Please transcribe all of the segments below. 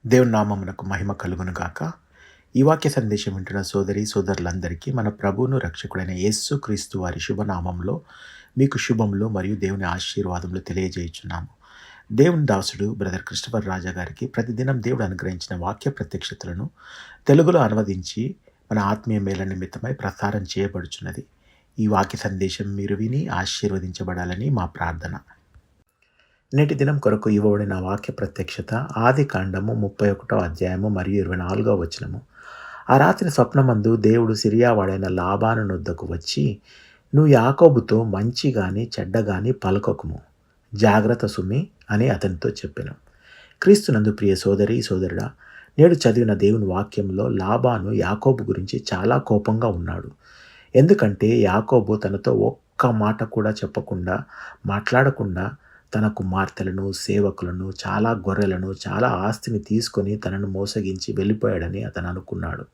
దేవుని నామమునకు మహిమ కలుగును గాక. ఈ వాక్య సందేశం వింటున్న సోదరి సోదరులందరికీ మన ప్రభువును రక్షకుడైన యేసు క్రీస్తు వారి శుభనామంలో మీకు శుభములు మరియు దేవుని ఆశీర్వాదములు తెలియజేయుచున్నాము. దేవుని దాసుడు బ్రదర్ క్రిస్టఫర్ రాజా గారికి ప్రతిదినం దేవుడు అనుగ్రహించిన వాక్య ప్రత్యక్షతలను తెలుగులో అనువదించి మన ఆత్మీయ మేల నిమిత్తమై ప్రసారం చేయబడుచున్నది. ఈ వాక్య సందేశం మీరు విని ఆశీర్వదించబడాలని మా ప్రార్థన. నేటి దినం కొరకు ఇవ్వబడిన వాక్య ప్రత్యక్షత ఆది కాండము 31 అధ్యాయము మరియు 24 వచనము. ఆ రాత్రి స్వప్నమందు దేవుడు సిరియావాడైన లాబాను నొద్దకు వచ్చి, నువ్వు యాకోబుతో మంచి గాని చెడ్డ గాని పలకకుము, జాగ్రత్త సుమి అని అతనితో చెప్పెను. క్రీస్తునందు ప్రియ సోదరి సోదరుడా, నేడు చదివిన దేవుని వాక్యంలో లాబాను యాకోబు గురించి చాలా కోపంగా ఉన్నాడు. ఎందుకంటే యాకోబు తనతో ఒక్క మాట కూడా చెప్పకుండా, మాట్లాడకుండా తన కుమార్తెలను, సేవకులను, చాలా గొర్రెలను, చాలా ఆస్తిని తీసుకొని తనను మోసగించి వెళ్ళిపోయాడని అతను అనుకున్నాడు.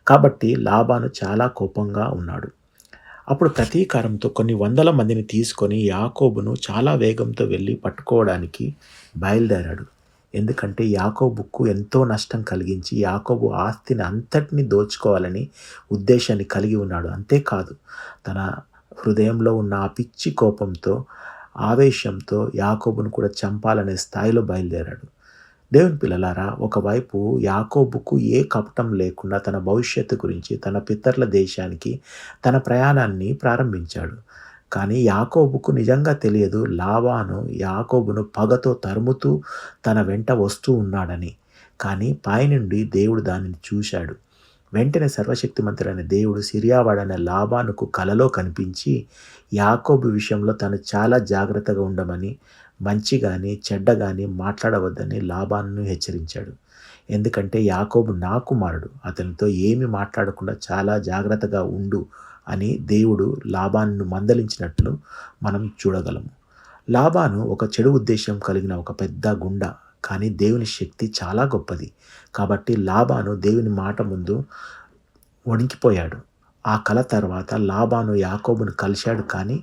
కాబట్టి లాబాను చాలా కోపంగా ఉన్నాడు. అప్పుడు ప్రతీకారంతో కొన్ని వందల మందిని తీసుకొని యాకోబును చాలా వేగంతో వెళ్ళి పట్టుకోవడానికి బయలుదేరాడు. ఎందుకంటే యాకోబుకు ఎంతో నష్టం కలిగించి యాకోబు ఆస్తిని అంతటిని దోచుకోవాలని ఉద్దేశాన్ని కలిగి ఉన్నాడు. అంతేకాదు, తన హృదయంలో ఉన్న ఆ పిచ్చి కోపంతో, ఆవేశంతో యాకోబును కూడా చంపాలనే స్థాయిలో బయలుదేరాడు. దేవుని పిల్లలారా, ఒకవైపు యాకోబుకు ఏ కపటం లేకుండా తన భవిష్యత్తు గురించి, తన పితరుల దేశానికి తన ప్రయాణాన్ని ప్రారంభించాడు. కానీ యాకోబుకు నిజంగా తెలియదు, లాబాను యాకోబును పగతో తరుముతూ తన వెంట వస్తూ ఉన్నాడని. కానీ పైనుండి దేవుడు దానిని చూశాడు. వెంటనే సర్వశక్తిమంతుడైన దేవుడు సిరియావాడైన లాబానుకు కలలో కనిపించి యాకోబు విషయంలో తను చాలా జాగ్రత్తగా ఉండమని, మంచి కానీ చెడ్డ కానీ మాట్లాడవద్దని లాబానును హెచ్చరించాడు. ఎందుకంటే యాకోబు నా కుమారుడు, అతనితో ఏమి మాట్లాడకుండా చాలా జాగ్రత్తగా ఉండు అని దేవుడు లాబానును మందలించినట్లు మనం చూడగలము. లాబాను ఒక చెడు ఉద్దేశం కలిగిన ఒక పెద్ద గుండ, కానీ దేవుని శక్తి చాలా గొప్పది. కాబట్టి లాబాను దేవుని మాట ముందు వణికిపోయాడు. ఆ కల తర్వాత లాబాను యాకోబును కలిశాడు, కానీ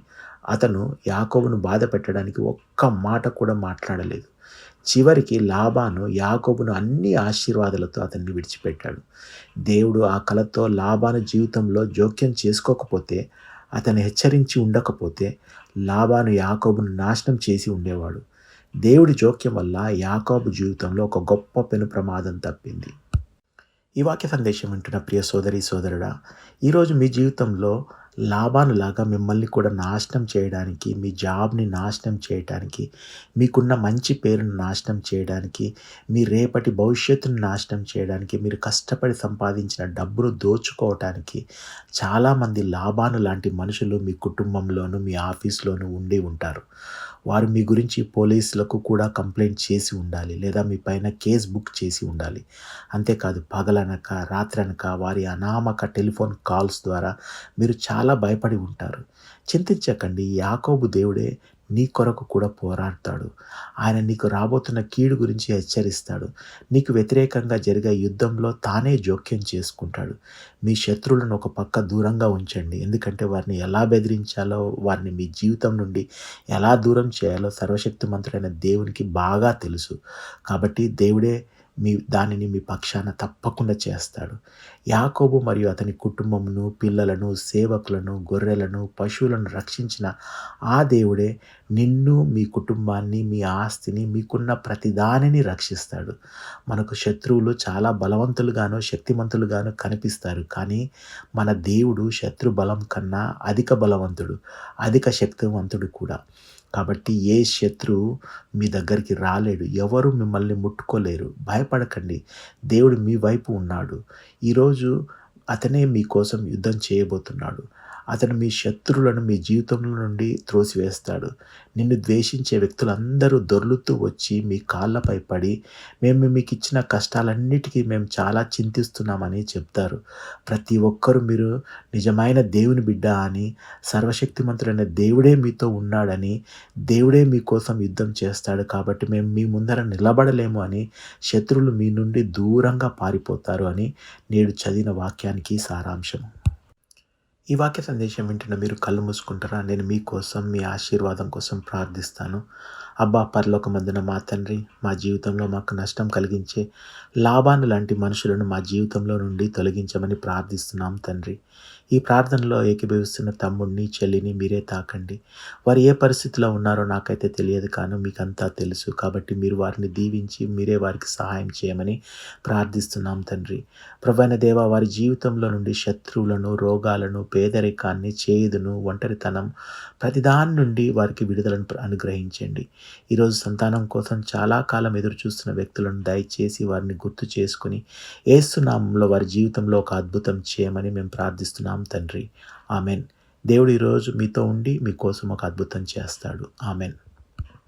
అతను యాకోబును బాధ పెట్టడానికి ఒక్క మాట కూడా మాట్లాడలేదు. చివరికి లాబాను యాకోబును అన్ని ఆశీర్వాదాలతో అతన్ని విడిచిపెట్టాడు. దేవుడు ఆ కలతో లాబాను జీవితంలో జోక్యం చేసుకోకపోతే, అతను హెచ్చరించి ఉండకపోతే లాబాను యాకోబును నాశనం చేసి ఉండేవాడు. దేవుడి జోక్యం వల్ల యాకోబు జీవితంలో ఒక గొప్ప పెను ప్రమాదం తప్పింది. ఈ వాక్య సందేశం వింటున్న ప్రియ సోదరి సోదరుడా, ఈరోజు మీ జీవితంలో లాబానులాగా మిమ్మల్ని కూడా నాశనం చేయడానికి, మీ జాబ్ని నాశనం చేయడానికి, మీకున్న మంచి పేరును నాశనం చేయడానికి, మీ రేపటి భవిష్యత్తును నాశనం చేయడానికి, మీరు కష్టపడి సంపాదించిన డబ్బును దోచుకోవటానికి చాలామంది లాబాను లాంటి మనుషులు మీ కుటుంబంలోనూ మీ ఆఫీస్లోనూ ఉండి ఉంటారు. వారు మీ గురించి పోలీసులకు కూడా కంప్లైంట్ చేసి ఉండాలి, లేదా మీ పైన కేస్ బుక్ చేసి ఉండాలి. అంతేకాదు, పగలనక రాత్రనక వారి అనామక టెలిఫోన్ కాల్స్ ద్వారా మీరు చాలా భయపడి ఉంటారు. చింతించకండి, యాకోబు దేవుడే నీ కొరకు కూడా పోరాడతాడు. ఆయన నీకు రాబోతున్న కీడు గురించి హెచ్చరిస్తాడు. నీకు వ్యతిరేకంగా జరిగే యుద్ధంలో తానే జోక్యం చేసుకుంటాడు. మీ శత్రువులను ఒక పక్క దూరంగా ఉంచండి. ఎందుకంటే వారిని ఎలా బెదిరించాలో, వారిని మీ జీవితం నుండి ఎలా దూరం చేయాలో సర్వశక్తిమంతుడైన దేవునికి బాగా తెలుసు. కాబట్టి దేవుడే దానిని మీ పక్షాన తప్పకుండా చేస్తాడు. యాకోబు మరియు అతని కుటుంబమును, పిల్లలను, సేవకులను, గొర్రెలను, పశువులను రక్షించిన ఆ దేవుడే నిన్ను, మీ కుటుంబాన్ని, మీ ఆస్తిని, మీకున్న ప్రతిదానిని రక్షిస్తాడు. మనకు శత్రువులు చాలా బలవంతులుగాను, శక్తిమంతులుగాను కనిపిస్తారు. కానీ మన దేవుడు శత్రు బలం కన్నా అధిక బలవంతుడు, అధిక శక్తివంతుడు కూడా. కాబట్టి ఏ శత్రువు మీ దగ్గరికి రాలేడు, ఎవరు మిమ్మల్ని ముట్టుకోలేరు. భయపడకండి, దేవుడు మీ వైపు ఉన్నాడు. ఈరోజు అతనే మీకోసం యుద్ధం చేయబోతున్నాడు. అతను మీ శత్రువులను మీ జీవితంలో నుండి త్రోసివేస్తాడు. నిన్ను ద్వేషించే వ్యక్తులందరూ దొర్లుతూ వచ్చి మీ కాళ్ళపై పడి, మేము మీకు ఇచ్చిన కష్టాలన్నిటికీ మేము చాలా చింతిస్తున్నామని చెప్తారు. ప్రతి ఒక్కరూ మీరు నిజమైన దేవుని బిడ్డ అని, సర్వశక్తిమంతుడైన దేవుడే మీతో ఉన్నాడని, దేవుడే మీకోసం యుద్ధం చేస్తాడు కాబట్టి మేము మీ ముందర నిలబడలేము అని శత్రువులు మీ నుండి దూరంగా పారిపోతారు అని నేడు చదివిన వాక్యానికి సారాంశం. ఈ వాక్య సందేశం వింటున్న మీరు కళ్ళు మూసుకుంటారా? నేను మీకోసం, మీ ఆశీర్వాదం కోసం ప్రార్థిస్తాను. అబ్బా పరలోకమందున మా తండ్రి, మా జీవితంలో మాకు నష్టం కలిగించే లాభాను లాంటి మనుషులను మా జీవితంలో నుండి తొలగించమని ప్రార్థిస్తున్నాం తండ్రి. ఈ ప్రార్థనలో ఏకీభవిస్తున్న తమ్ముడిని, చెల్లిని మీరే తాకండి. వారు ఏ పరిస్థితిలో ఉన్నారో నాకైతే తెలియదు కానీ మీకంతా తెలుసు. కాబట్టి మీరు వారిని దీవించి మీరే వారికి సహాయం చేయమని ప్రార్థిస్తున్నాం తండ్రి. ప్రభువైన దేవా, వారి జీవితంలో నుండి శత్రువులను, రోగాలను, పేదరికాన్ని, చేదును, ఒంటరితనం ప్రతిదాని నుండి వారికి విడుదలను అనుగ్రహించండి. ఈరోజు సంతానం కోసం చాలా కాలం ఎదురు చూస్తున్న వ్యక్తులను దయచేసి వారిని గుర్తు చేసుకొని యేసు నామములో వారి జీవితంలో ఒక అద్భుతం చేయమని మేము ప్రార్థిస్తున్నాం తండ్రి. ఆమెన్. దేవుడు ఈరోజు మీతో ఉండి మీకోసం ఒక అద్భుతం చేస్తాడు. ఆమెన్.